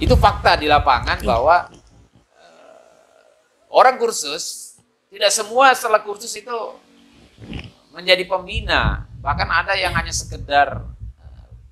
Itu fakta di lapangan bahwa orang kursus, tidak semua setelah kursus itu menjadi pembina. Bahkan ada yang hanya sekedar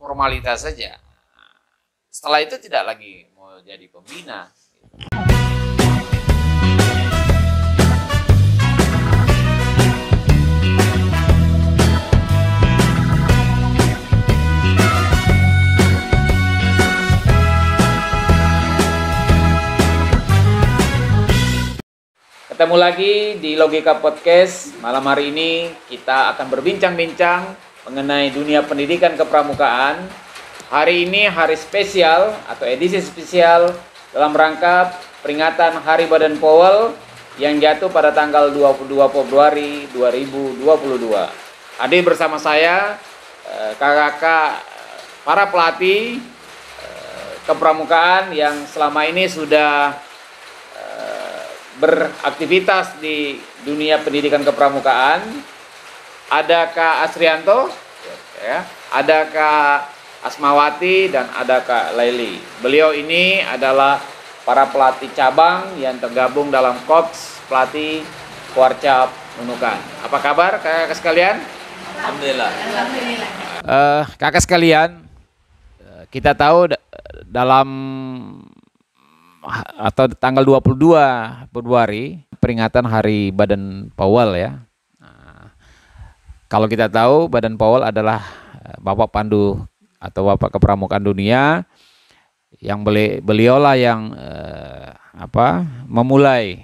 formalitas saja. Setelah itu tidak lagi mau jadi pembina. Ketemu lagi di Logika Podcast. Malam hari ini kita akan berbincang-bincang mengenai dunia pendidikan kepramukaan. Hari ini hari spesial atau edisi spesial dalam rangka peringatan Hari Badan PAWL yang jatuh pada tanggal 22 Februari 2022. Hadir bersama saya kakak-kakak para pelatih kepramukaan yang selama ini sudah beraktivitas di dunia pendidikan kepramukaan. Ada Kak Asrianto, ya, ada Kak Asmawati, dan ada Kak Laili. Beliau ini adalah para pelatih cabang yang tergabung dalam Korps Pelatih Kuarcap Nunukan. Apa kabar kakak sekalian? Alhamdulillah. Kakak sekalian, kita tahu dalam atau tanggal 22 Februari peringatan Hari Badan PAWL ya. Nah, kalau kita tahu Badan PAWL adalah Bapak Pandu atau Bapak Kepramukaan Dunia yang beliaulah yang memulai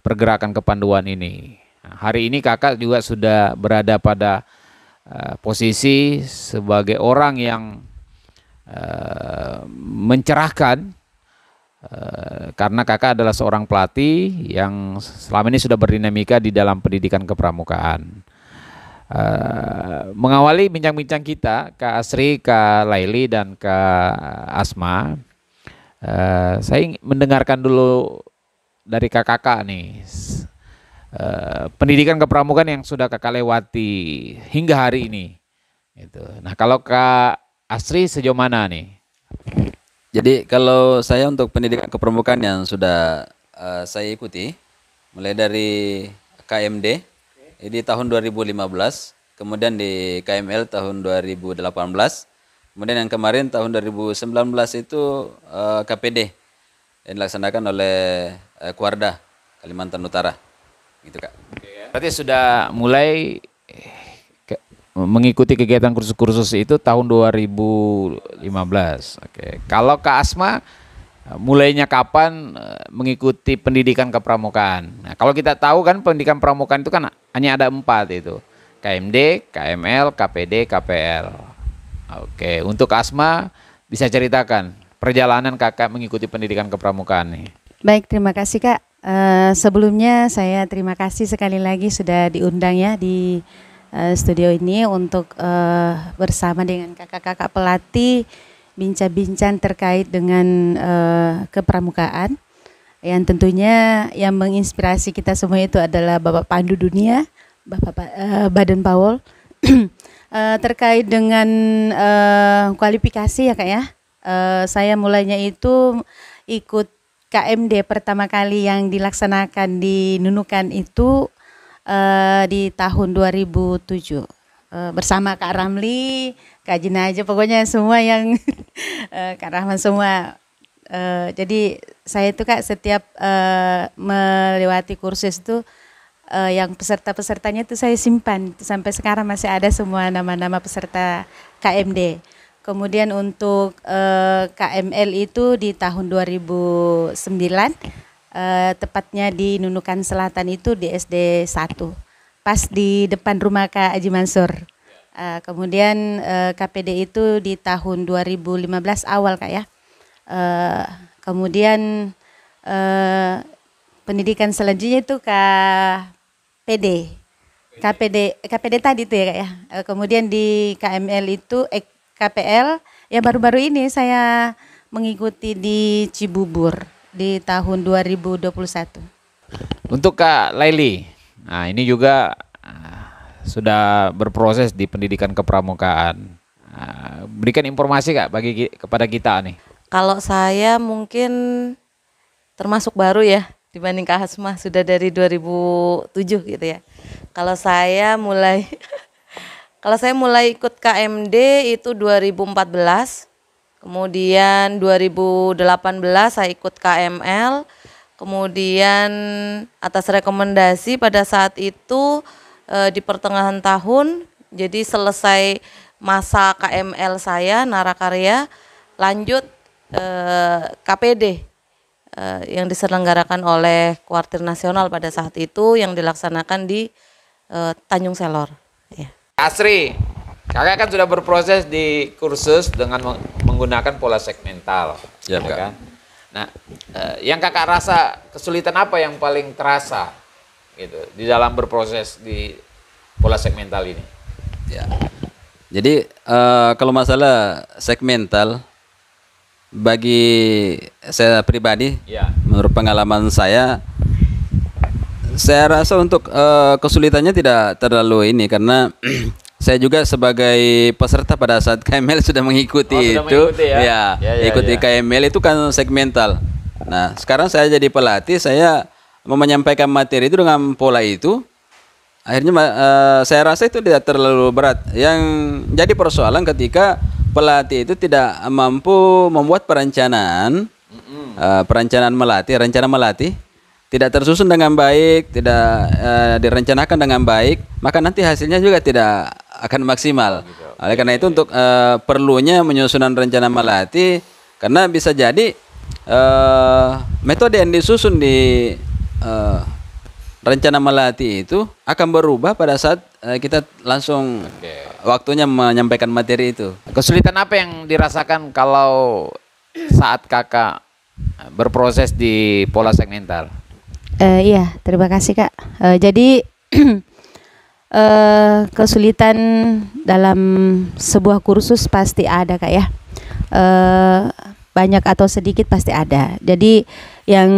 pergerakan kepanduan ini. Nah, hari ini kakak juga sudah berada pada posisi sebagai orang yang mencerahkan. Karena kakak adalah seorang pelatih yang selama ini sudah berdinamika di dalam pendidikan kepramukaan. Mengawali bincang-bincang kita, Kak Asri, Kak Laili, dan Kak Asma, saya ingin mendengarkan dulu dari kakak-kakak nih, pendidikan kepramukaan yang sudah kakak lewati hingga hari ini. Nah, kalau Kak Asri sejauh mana nih? Jadi kalau saya untuk pendidikan kepramukaan yang sudah saya ikuti mulai dari KMD di tahun 2015, kemudian di KML tahun 2018, kemudian yang kemarin tahun 2019 itu KPD yang dilaksanakan oleh Kuarda Kalimantan Utara, gitu Kak. Berarti sudah mulai mengikuti kegiatan kursus-kursus itu tahun 2015. Oke. Kalau Kak Asma mulainya kapan mengikuti pendidikan kepramukaan? Nah, kalau kita tahu kan pendidikan pramukaan itu kan hanya ada 4 itu. KMD, KML, KPD, KPL. Oke, untuk Asma bisa ceritakan perjalanan kakak mengikuti pendidikan kepramukaan nih. Baik, terima kasih Kak. Sebelumnya saya terima kasih sekali lagi sudah diundang ya di studio ini untuk bersama dengan kakak-kakak pelatih bincang-bincang terkait dengan kepramukaan yang tentunya yang menginspirasi kita semua itu adalah Bapak Pandu Dunia, Bapak Badan PAWL. Terkait dengan kualifikasi ya Kak ya, saya mulainya itu ikut KMD pertama kali yang dilaksanakan di Nunukan itu di tahun 2007 bersama Kak Ramli, Kak Jinaja, pokoknya semua yang Kak Rahman semua. Jadi saya itu Kak setiap melewati kursus itu yang peserta-pesertanya itu saya simpan sampai sekarang masih ada semua nama-nama peserta KMD. Kemudian untuk KML itu di tahun 2009. Tepatnya di Nunukan Selatan itu di SD 1 pas di depan rumah Kak Haji Mansur. Kemudian KPD itu di tahun 2015 awal Kak ya. Kemudian pendidikan selanjutnya itu KPD tadi itu ya Kak ya. Kemudian di KML itu KPL ya baru-baru ini saya mengikuti di Cibubur di tahun 2021. Untuk Kak Laili, nah ini juga sudah berproses di pendidikan kepramukaan. Berikan informasi Kak kepada kita nih. Kalau saya mungkin termasuk baru ya dibanding Kak Hasmah, sudah dari 2007 gitu ya. Kalau saya mulai kalau saya mulai ikut KMD itu 2014. Kemudian 2018 saya ikut KML. Kemudian atas rekomendasi pada saat itu di pertengahan tahun, jadi selesai masa KML saya Narakarya, lanjut KPD yang diselenggarakan oleh Kuartir Nasional pada saat itu yang dilaksanakan di Tanjung Selor. Ya. Asri, kakak kan sudah berproses di kursus dengan menggunakan pola segmental, Ya, ya Kak. kan? Nah, yang kakak rasa kesulitan apa yang paling terasa gitu di dalam berproses di pola segmental ini? Ya. Jadi kalau masalah segmental, bagi saya pribadi, Ya. menurut pengalaman saya rasa untuk kesulitannya tidak terlalu ini karena saya juga sebagai peserta pada saat KML sudah mengikuti Oh, sudah itu, mengikuti ya? Ya, ikuti ya. KML itu kan segmental. Nah, sekarang saya jadi pelatih, saya mau menyampaikan materi itu dengan pola itu. Akhirnya saya rasa itu tidak terlalu berat. Yang jadi persoalan ketika pelatih itu tidak mampu membuat perencanaan, rencana melatih tidak tersusun dengan baik, tidak direncanakan dengan baik, maka nanti hasilnya juga tidak akan maksimal. Oleh karena itu untuk perlunya menyusunan rencana melatih, karena bisa jadi metode yang disusun di rencana melatih itu akan berubah pada saat kita langsung waktunya menyampaikan materi itu. Kesulitan apa yang dirasakan kalau saat kakak berproses di pola segmental? Iya, terima kasih Kak. Jadi kesulitan dalam sebuah kursus pasti ada Kak ya. Banyak atau sedikit pasti ada. Jadi yang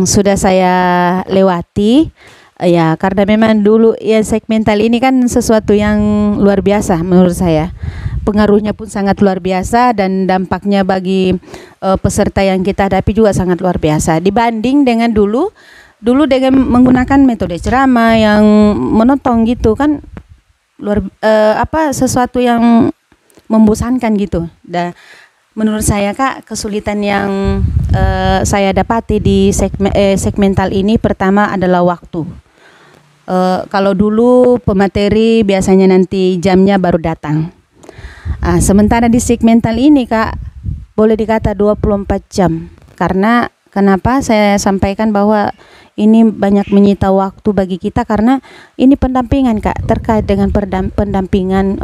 sudah saya lewati ya karena memang dulu ya segmental ini kan sesuatu yang luar biasa menurut saya. Pengaruhnya pun sangat luar biasa dan dampaknya bagi peserta yang kita hadapi juga sangat luar biasa. Dibanding dengan dulu dengan menggunakan metode ceramah yang menotong gitu kan sesuatu yang membosankan gitu. Dan menurut saya Kak, kesulitan yang saya dapati di segmental ini pertama adalah waktu. Kalau dulu pemateri biasanya nanti jamnya baru datang. Sementara di segmental ini Kak, boleh dikata 24 jam. Karena kenapa saya sampaikan bahwa ini banyak menyita waktu bagi kita karena ini pendampingan Kak, terkait dengan pendampingan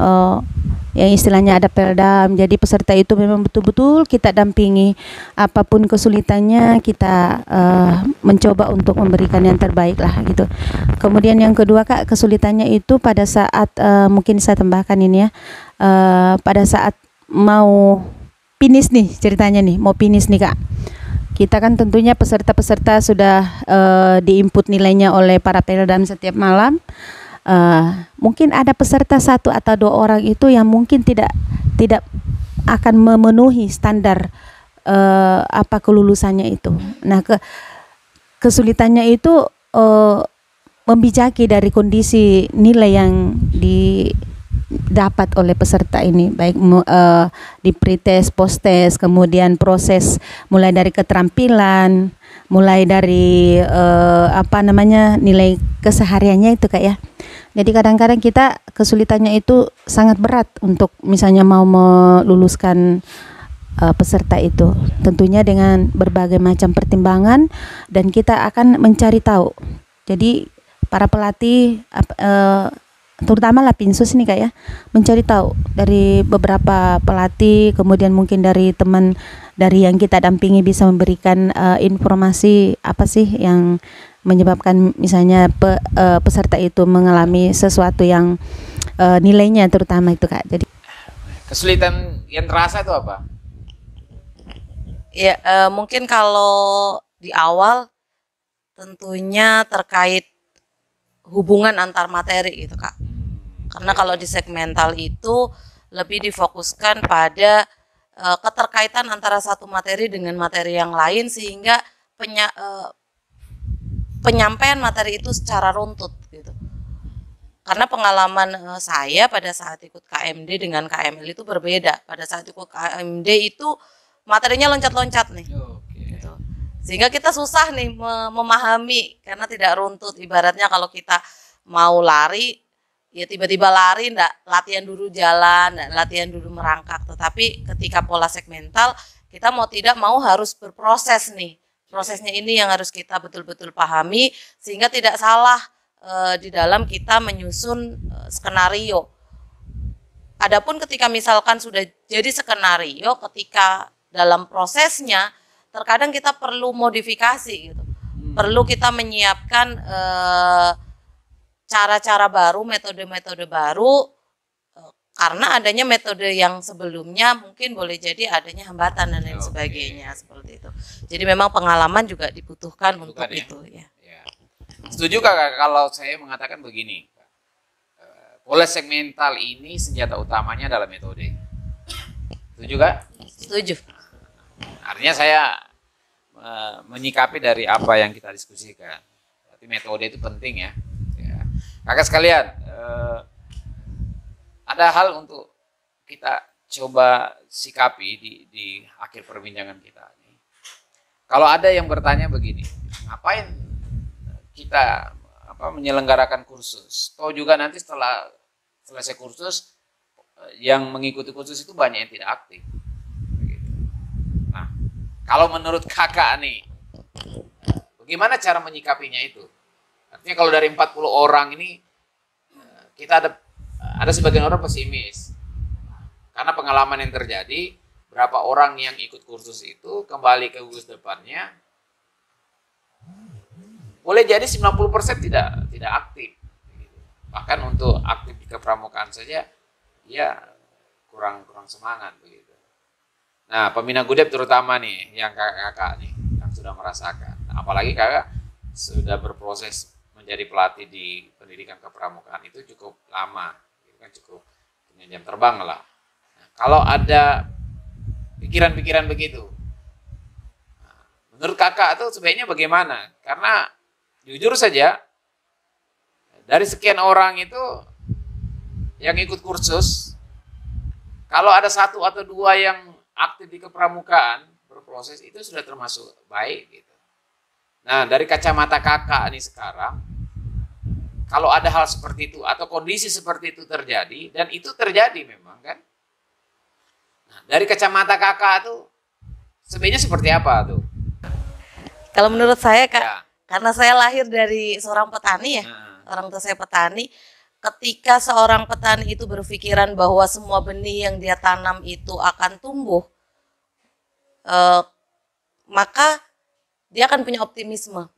yang istilahnya ada peldam. Jadi peserta itu memang betul-betul kita dampingi, apapun kesulitannya kita mencoba untuk memberikan yang terbaik lah gitu. Kemudian yang kedua Kak, kesulitannya itu pada saat mungkin saya tambahkan ini ya, pada saat mau finish nih ceritanya nih, mau finish nih Kak. Kita kan tentunya peserta-peserta sudah diinput nilainya oleh para peldam setiap malam. Mungkin ada peserta 1 atau 2 orang itu yang mungkin tidak akan memenuhi standar kelulusannya itu. Nah, kesulitannya itu membijaki dari kondisi nilai yang didapat oleh peserta ini, baik di pretest, post-test, kemudian proses mulai dari keterampilan, mulai dari nilai kesehariannya itu Kak ya. Jadi kadang-kadang kita kesulitannya itu sangat berat untuk misalnya mau meluluskan peserta itu. Tentunya dengan berbagai macam pertimbangan dan kita akan mencari tahu. Jadi para pelatih terutama Lapinsus ini Kak ya, mencari tahu dari beberapa pelatih, kemudian mungkin dari teman dari yang kita dampingi bisa memberikan informasi apa sih yang menyebabkan misalnya peserta itu mengalami sesuatu yang nilainya terutama itu Kak. Jadi Kesulitan yang terasa itu apa? Ya, mungkin kalau di awal tentunya terkait hubungan antar materi gitu Kak. Karena kalau di segmental itu lebih difokuskan pada keterkaitan antara satu materi dengan materi yang lain sehingga penyampaian materi itu secara runtut gitu. Karena pengalaman saya pada saat ikut KMD dengan KML itu berbeda. Pada saat ikut KMD itu materinya loncat-loncat nih. Gitu. Sehingga kita susah nih memahami karena tidak runtut. Ibaratnya kalau kita mau lari, ya tiba-tiba lari, enggak latihan dulu jalan, enggak latihan dulu merangkak. Tetapi ketika pola segmental, kita mau tidak mau harus berproses nih. Prosesnya ini yang harus kita betul-betul pahami sehingga tidak salah di dalam kita menyusun skenario. Adapun ketika misalkan sudah jadi skenario, ketika dalam prosesnya terkadang kita perlu modifikasi gitu. Perlu kita menyiapkan cara-cara baru, metode-metode baru karena adanya metode yang sebelumnya mungkin boleh jadi adanya hambatan dan lain sebagainya seperti itu. Jadi memang pengalaman juga dibutuhkan untuk ya? itu ya. Setuju Kak kalau saya mengatakan begini, pola segmental ini senjata utamanya adalah metode. Setuju Kak? Setuju. Artinya saya menyikapi dari apa yang kita diskusikan. Tapi metode itu penting ya. Kakak sekalian, ada hal untuk kita coba sikapi di akhir perbincangan kita. Kalau ada yang bertanya begini, ngapain kita menyelenggarakan kursus? Toh juga nanti setelah selesai kursus, yang mengikuti kursus itu banyak yang tidak aktif. Nah, kalau menurut kakak nih, bagaimana cara menyikapinya itu? Artinya kalau dari 40 orang ini, kita ada sebagian orang pesimis. Karena pengalaman yang terjadi, berapa orang yang ikut kursus itu kembali ke gugus depannya, boleh jadi 90% tidak aktif. Bahkan untuk aktif di kepramukaan saja, ya kurang semangat begitu. Nah, pembina Gudep terutama nih, yang kakak-kakak nih, yang sudah merasakan. Apalagi kakak sudah berproses menjadi pelatih di pendidikan kepramukaan itu cukup lama, itu kan cukup punya jam terbang lah. Nah, kalau ada pikiran-pikiran begitu, menurut kakak itu sebaiknya bagaimana? Karena jujur saja, dari sekian orang itu yang ikut kursus, kalau ada 1 atau 2 yang aktif di kepramukaan berproses itu sudah termasuk baik gitu. Nah, dari kacamata kakak nih sekarang, kalau ada hal seperti itu atau kondisi seperti itu terjadi, dan itu terjadi memang kan. Nah, dari kacamata kakak tuh sebenarnya seperti apa tuh? Kalau menurut saya Kak, Ya. karena saya lahir dari seorang petani ya, orang tua saya petani. Ketika seorang petani itu berpikiran bahwa semua benih yang dia tanam itu akan tumbuh, maka dia akan punya optimisme.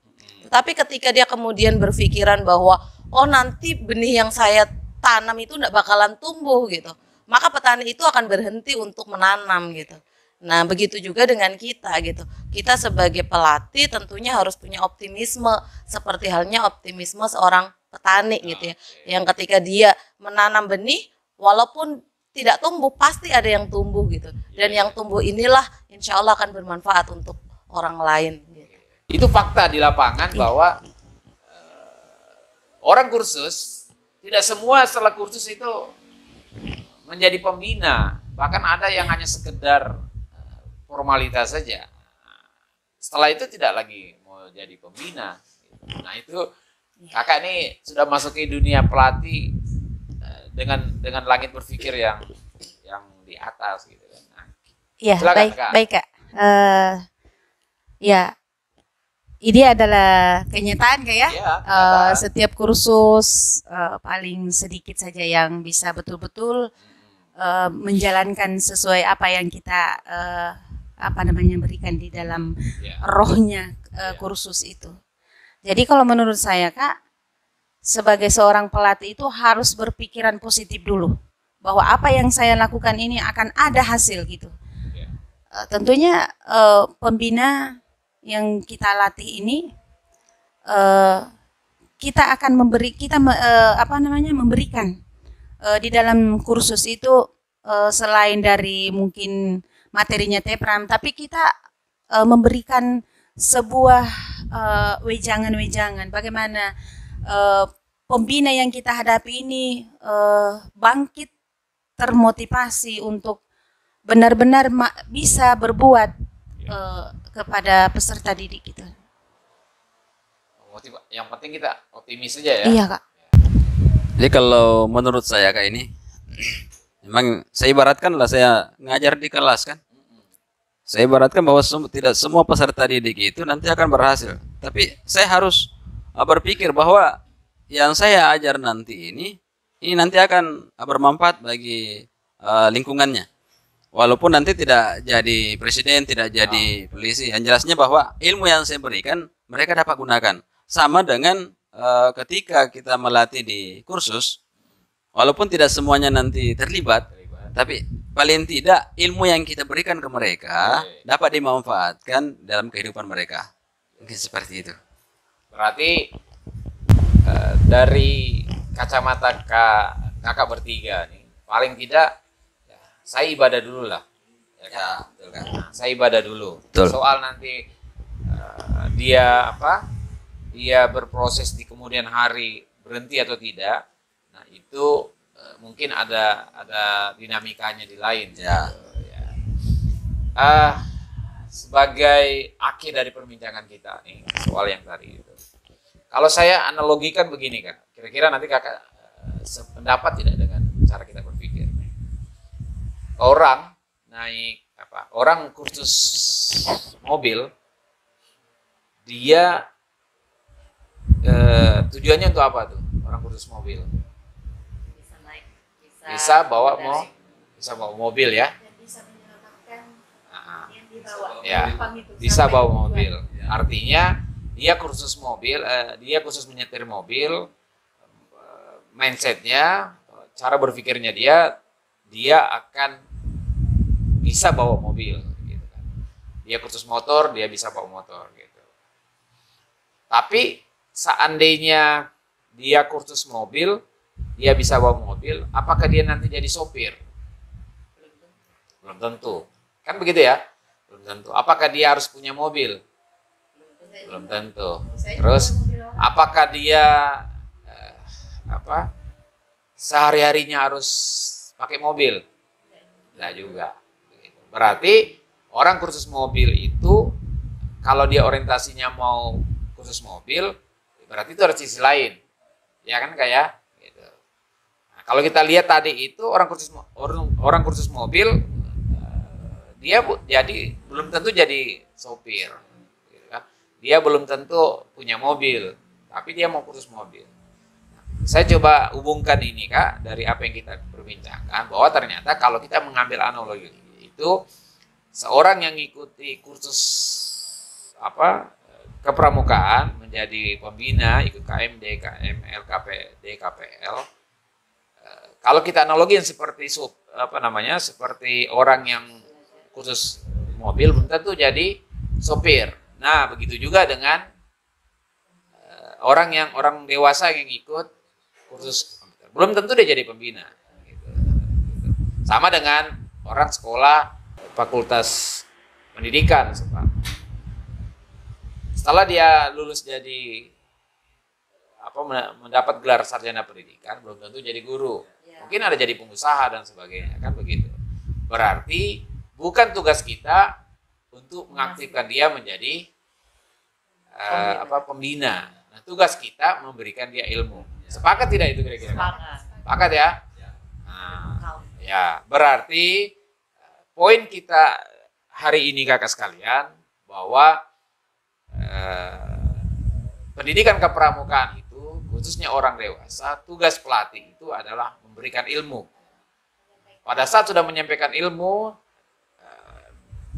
Tapi ketika dia kemudian berpikiran bahwa oh nanti benih yang saya tanam itu tidak bakalan tumbuh gitu, maka petani itu akan berhenti untuk menanam gitu. Nah begitu juga dengan kita gitu. Kita sebagai pelatih tentunya harus punya optimisme seperti halnya optimisme seorang petani gitu ya. Yang ketika dia menanam benih walaupun tidak tumbuh pasti ada yang tumbuh gitu. Dan yang tumbuh inilah insya Allah akan bermanfaat untuk orang lain. Gitu. Itu fakta di lapangan bahwa orang kursus tidak semua setelah kursus itu menjadi pembina. Bahkan ada yang hanya sekedar formalitas saja. Setelah itu tidak lagi mau jadi pembina. Nah itu kakak ini sudah masuk ke dunia pelatih dengan langit berpikir yang di atas gitu. Nah, Ya, silakan, baik, Kak. baik Kak. Ya, ini adalah kenyataan Kak ya. Iya, kenyataan. Setiap kursus paling sedikit saja yang bisa betul-betul menjalankan sesuai apa yang kita berikan di dalam rohnya kursus itu. Jadi kalau menurut saya Kak, sebagai seorang pelatih itu harus berpikiran positif dulu bahwa apa yang saya lakukan ini akan ada hasil gitu. Tentunya pembina yang kita latih ini kita akan memberikan di dalam kursus itu selain dari mungkin materinya Tepram, tapi kita memberikan sebuah wejangan-wejangan bagaimana pembina yang kita hadapi ini bangkit, termotivasi untuk benar-benar bisa berbuat kepada peserta didik gitu. Yang penting kita optimis saja ya. Iya Kak. Jadi kalau menurut saya Kak ini, memang saya ibaratkan lah saya ngajar di kelas kan. Saya ibaratkan bahwa tidak semua peserta didik itu nanti akan berhasil. Tapi saya harus berpikir bahwa yang saya ajar nanti ini nanti akan bermanfaat bagi lingkungannya. Walaupun nanti tidak jadi presiden, tidak jadi polisi, yang jelasnya bahwa ilmu yang saya berikan mereka dapat gunakan. Sama dengan ketika kita melatih di kursus, walaupun tidak semuanya nanti terlibat, tapi paling tidak ilmu yang kita berikan ke mereka dapat dimanfaatkan dalam kehidupan mereka. Mungkin seperti itu. Berarti dari kacamata kakak bertiga nih, paling tidak ya, saya ibadah dulu lah. Ya, betul kan? Saya ibadah dulu. Betul. Soal nanti dia dia berproses di kemudian hari berhenti atau tidak, nah itu mungkin ada dinamikanya di lain. Ya. Sebagai akhir dari perbincangan kita nih soal yang tadi itu, kalau saya analogikan begini Kak, kira-kira nanti kakak sependapat tidak dengan cara kita berpikir? Orang naik orang kursus mobil, dia tujuannya untuk apa tuh orang kursus mobil? Bisa bawa mobil ya. Bisa bawa mobil. Artinya dia kursus mobil, dia khusus menyetir mobil, mindsetnya, cara berpikirnya dia akan bisa bawa mobil. Gitu kan. Dia kursus motor, dia bisa bawa motor. Gitu. Tapi seandainya dia kursus mobil, dia bisa bawa mobil, apakah dia nanti jadi sopir? Belum tentu. Kan begitu ya? Belum tentu. Apakah dia harus punya mobil? Belum tentu. Terus apakah dia sehari-harinya harus pakai mobil? Tidak juga. Berarti orang kursus mobil itu kalau dia orientasinya mau kursus mobil, berarti itu ada sisi lain. Ya kan kayak gitu. Nah, kalau kita lihat tadi itu orang kursus mobil dia jadi belum tentu jadi sopir. Gitu kan. Dia belum tentu punya mobil, tapi dia mau kursus mobil. Saya coba hubungkan ini Kak dari apa yang kita perbincangkan bahwa ternyata kalau kita mengambil analogi itu seorang yang mengikuti kursus kepramukaan menjadi pembina ikut KMD, KML, KPD, KPL. Kalau kita analogiin seperti seperti orang yang kursus mobil belum tentu jadi sopir. Nah, begitu juga dengan orang dewasa yang ikut kursus komputer. Belum tentu dia jadi pembina. Gitu. Sama dengan orang sekolah fakultas pendidikan. Setelah dia lulus jadi mendapat gelar sarjana pendidikan, belum tentu jadi guru. Mungkin ada jadi pengusaha dan sebagainya, kan begitu. Berarti bukan tugas kita untuk mengaktifkan dia menjadi pembina. Nah, tugas kita memberikan dia ilmu. Sepakat tidak itu kira-kira? Sepakat ya? Nah, ya, berarti poin kita hari ini kakak sekalian bahwa pendidikan kepramukaan itu khususnya orang dewasa, tugas pelatih itu adalah memberikan ilmu. Pada saat sudah menyampaikan ilmu,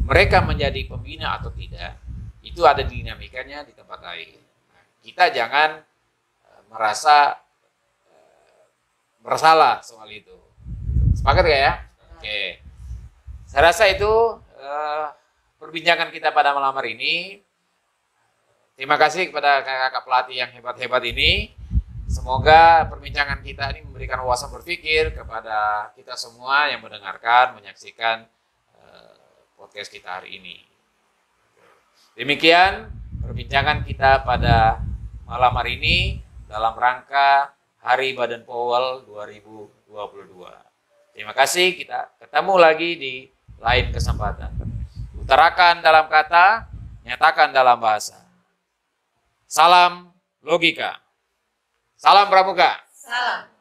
mereka menjadi pembina atau tidak, itu ada dinamikanya di tempat lain. Kita jangan merasa bersalah soal itu. Sepakat gak ya? Oke. Saya rasa itu perbincangan kita pada malam hari ini. Terima kasih kepada kakak-kakak pelatih yang hebat-hebat ini. Semoga perbincangan kita ini memberikan wawasan berpikir kepada kita semua yang mendengarkan, menyaksikan podcast kita hari ini. Demikian perbincangan kita pada malam hari ini dalam rangka Hari Badan Powell 2022. Terima kasih, kita ketemu lagi di lain kesempatan. Utarakan dalam kata, nyatakan dalam bahasa. Salam logika. Salam pramuka. Salam.